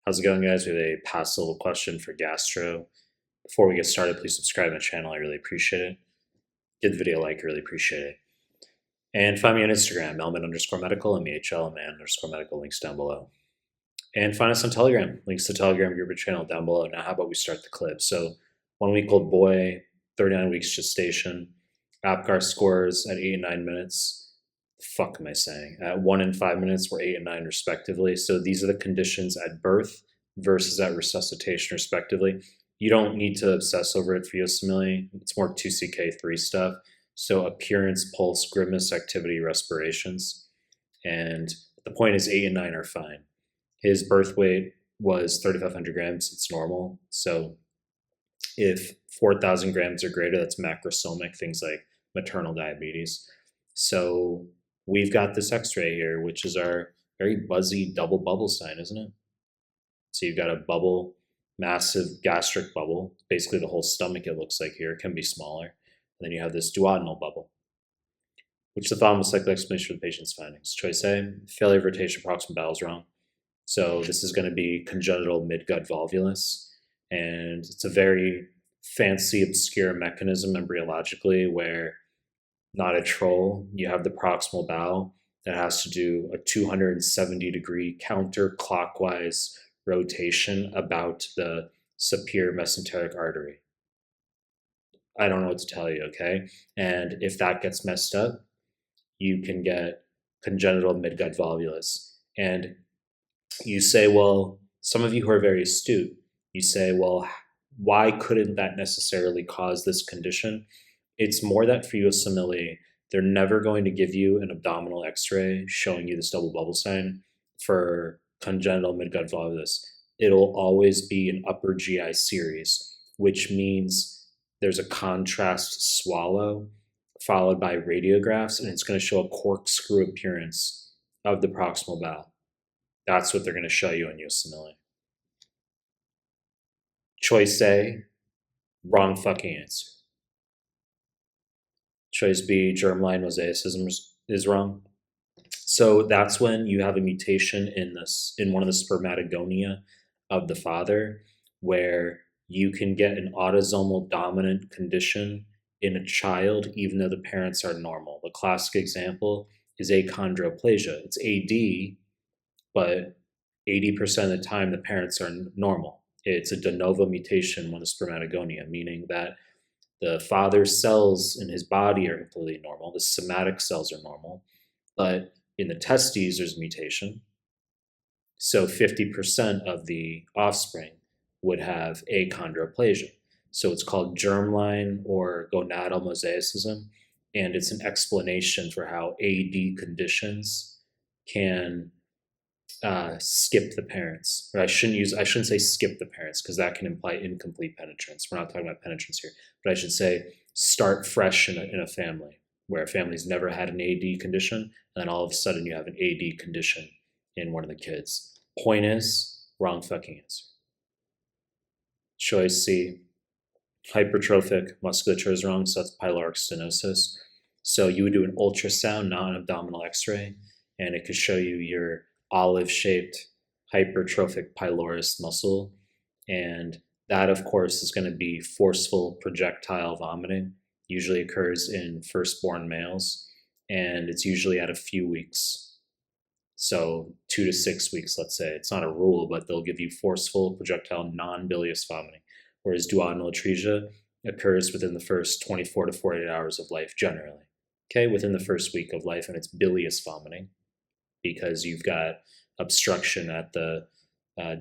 How's it going, guys? We have a past little question for Gastro. Before we get started, please subscribe to the channel. I really appreciate it. Give the video a like. I really appreciate it. And find me on Instagram, Mehlman_medical, MEHL_medical. Links down below. And find us on Telegram. Links to Telegram group and channel down below. Now, how about we start the clip? So, 1-week-old boy, 39 weeks gestation. APGAR scores at 8 and 9 minutes. The fuck am I saying? At 1 and 5 minutes were 8 and 9 respectively. So these are the conditions at birth versus at resuscitation respectively. You don't need to obsess over it for USMLE. It's more 2CK3 stuff. So appearance, pulse, grimace, activity, respirations. And the point is 8 and 9 are fine. His birth weight was 3,500 grams. It's normal. So if 4,000 grams or greater, that's macrosomic, things like maternal diabetes. So we've got this x-ray here, which is our very buzzy double bubble sign, isn't it? So you've got a bubble, massive gastric bubble, basically the whole stomach it looks like here, it can be smaller. And then you have this duodenal bubble, which the thalamus likely explanation for the patient's findings. Choice A, failure of rotation proximal bowel is wrong. So this is going to be congenital midgut volvulus, and it's a very fancy, obscure mechanism embryologically where, not a troll, you have the proximal bowel that has to do a 270-degree counterclockwise rotation about the superior mesenteric artery. I don't know what to tell you, okay? And if that gets messed up, you can get congenital midgut volvulus. And you say, well, some of you who are very astute, you say, well, why couldn't that necessarily cause this condition? It's more that for USMLE, they're never going to give you an abdominal x-ray showing you this double bubble sign for congenital midgut volvulus. It'll always be an upper GI series, which means there's a contrast swallow followed by radiographs, and it's going to show a corkscrew appearance of the proximal bowel. That's what they're going to show you in USMLE. Choice A, wrong fucking answer. Choice B, germline mosaicism is wrong. So that's when you have a mutation in one of the spermatogonia of the father, where you can get an autosomal dominant condition in a child even though the parents are normal. The classic example is achondroplasia. It's AD, but 80% of the time the parents are normal. It's a de novo mutation in one of the spermatogonia, meaning that the father's cells in his body are completely normal. The somatic cells are normal, but in the testes, there's a mutation. So 50% of the offspring would have achondroplasia. So it's called germline or gonadal mosaicism, and it's an explanation for how AD conditions can skip the parents. Or I shouldn't say skip the parents because that can imply incomplete penetrance. We're not talking about penetrance here, but I should say start fresh in a family where a family's never had an AD condition, and then all of a sudden you have an AD condition in one of the kids. Point is, wrong fucking answer. Choice C, hypertrophic musculature is wrong, so that's pyloric stenosis. So you would do an ultrasound, not an abdominal x-ray, and it could show you your olive-shaped hypertrophic pylorus muscle, and that, of course, is going to be forceful projectile vomiting. Usually occurs in firstborn males, and it's usually at a few weeks. So 2 to 6 weeks, let's say. It's not a rule, but they'll give you forceful projectile non-bilious vomiting, whereas duodenal atresia occurs within the first 24 to 48 hours of life generally. Okay, within the first week of life, and it's bilious vomiting because you've got obstruction at the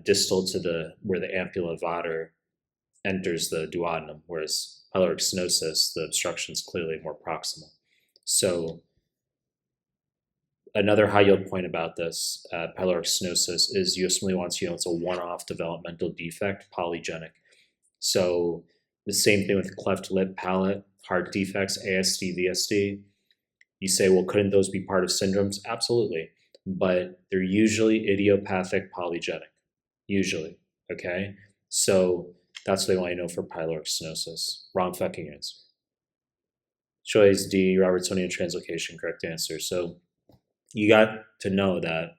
distal to where the ampulla vater enters the duodenum, whereas pyloric stenosis, the obstruction is clearly more proximal. So another high yield point about this pyloric stenosis is USMLE wants you to know it's a one-off developmental defect, polygenic. So the same thing with cleft lip, palate, heart defects, ASD, VSD. You say, well, couldn't those be part of syndromes? Absolutely. But they're usually idiopathic polygenic, usually, okay? So that's what they want you to know for pyloric stenosis. Wrong fucking answer. Choice D, Robertsonian translocation, correct answer. So you got to know that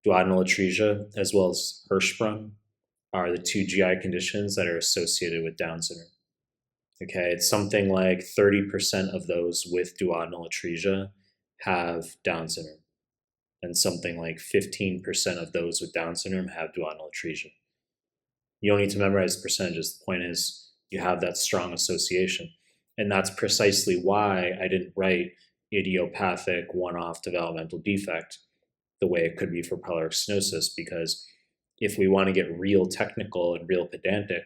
duodenal atresia, as well as Hirschsprung, are the two GI conditions that are associated with Down syndrome. Okay, it's something like 30% of those with duodenal atresia have Down syndrome, and something like 15% of those with Down syndrome have duodenal atresia. You don't need to memorize percentages. The point is you have that strong association. And that's precisely why I didn't write idiopathic one-off developmental defect the way it could be for pyloric stenosis, because if we want to get real technical and real pedantic,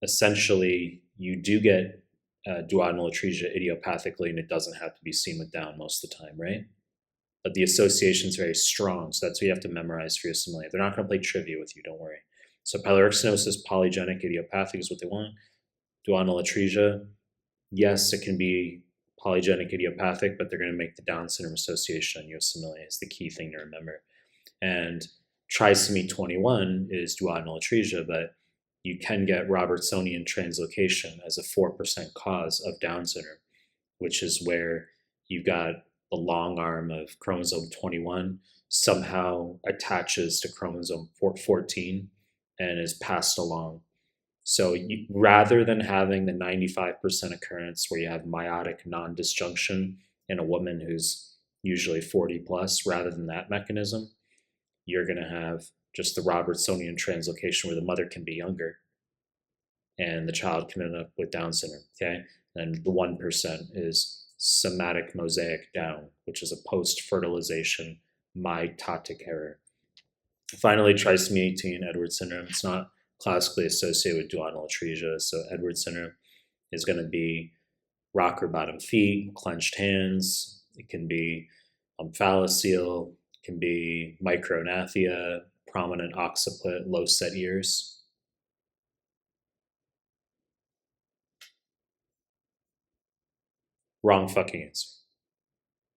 essentially you do get duodenal atresia idiopathically, and it doesn't have to be seen with Down most of the time, right? But the association is very strong, so that's what you have to memorize for USMLE. They're not going to play trivia with you, don't worry. So pyloric stenosis, polygenic idiopathic is what they want. Duodenal atresia, yes, it can be polygenic idiopathic, but they're going to make the Down syndrome association on USMLE is the key thing to remember. And trisomy 21 is duodenal atresia, but you can get Robertsonian translocation as a 4% cause of Down syndrome, which is where you've got the long arm of chromosome 21 somehow attaches to chromosome 14 and is passed along. So rather than having the 95% occurrence where you have meiotic non-disjunction in a woman who's usually 40 plus, rather than that mechanism, you're going to have just the Robertsonian translocation where the mother can be younger and the child can end up with Down syndrome, okay? And the 1% is somatic mosaic Down, which is a post-fertilization mitotic error. Finally, trisomy 18, Edwards syndrome. It's not classically associated with duodenal atresia, so Edwards syndrome is going to be rocker bottom feet, clenched hands. It can be omphalocele, it can be micrognathia, prominent occiput, low set ears. Wrong fucking answer.